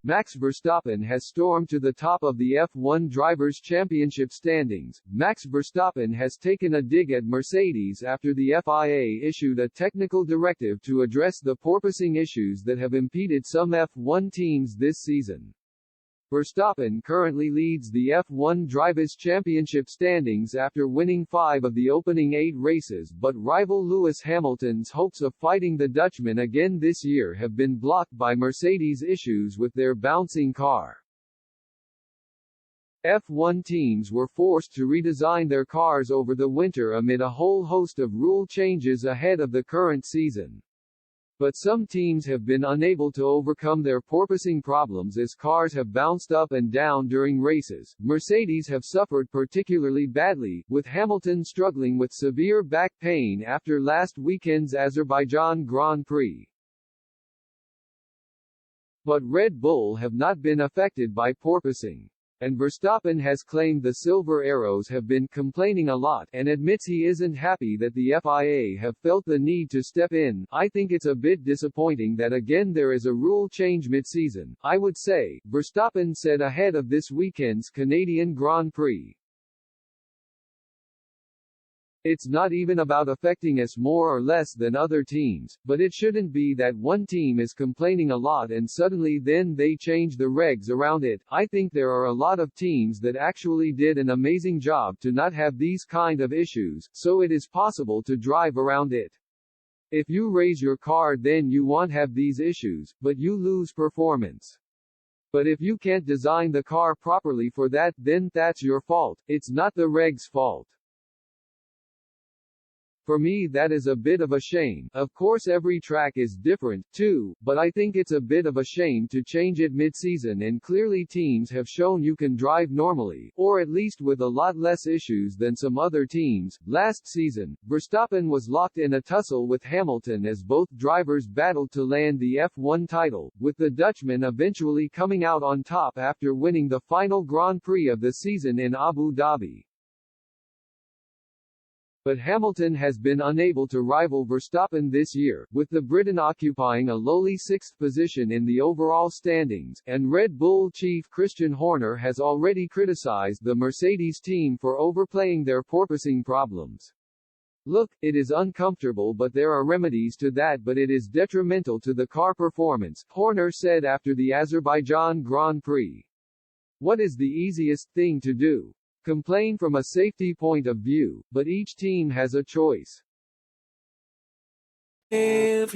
Max Verstappen has stormed to the top of the F1 Drivers' Championship standings. Max Verstappen has taken a dig at Mercedes after the FIA issued a technical directive to address the porpoising issues that have impeded some F1 teams this season. Verstappen currently leads the F1 Drivers' Championship standings after winning 5 of the opening 8 races, but rival Lewis Hamilton's hopes of fighting the Dutchman again this year have been blocked by Mercedes' issues with their bouncing car. F1 teams were forced to redesign their cars over the winter amid a whole host of rule changes ahead of the current season. But some teams have been unable to overcome their porpoising problems as cars have bounced up and down during races. Mercedes have suffered particularly badly, with Hamilton struggling with severe back pain after last weekend's Azerbaijan Grand Prix. But Red Bull have not been affected by porpoising. And Verstappen has claimed the Silver Arrows have been complaining a lot, and admits he isn't happy that the FIA have felt the need to step in. I think it's a bit disappointing that again there is a rule change mid-season, I would say, Verstappen said ahead of this weekend's Canadian Grand Prix. It's not even about affecting us more or less than other teams, but it shouldn't be that one team is complaining a lot and suddenly then they change the regs around it. I think there are a lot of teams that actually did an amazing job to not have these kind of issues, so it is possible to drive around it. If you raise your car then you won't have these issues, but you lose performance. But if you can't design the car properly for that, then that's your fault, it's not the regs' fault. For me that is a bit of a shame. Of course every track is different, too, but I think it's a bit of a shame to change it mid-season, and clearly teams have shown you can drive normally, or at least with a lot less issues than some other teams. Last season, Verstappen was locked in a tussle with Hamilton as both drivers battled to land the F1 title, with the Dutchman eventually coming out on top after winning the final Grand Prix of the season in Abu Dhabi. But Hamilton has been unable to rival Verstappen this year, with the Briton occupying a lowly 6th position in the overall standings, and Red Bull chief Christian Horner has already criticized the Mercedes team for overplaying their porpoising problems. Look, it is uncomfortable but there are remedies to that, but it is detrimental to the car performance, Horner said after the Azerbaijan Grand Prix. What is the easiest thing to do? Complain from a safety point of view, but each team has a choice. If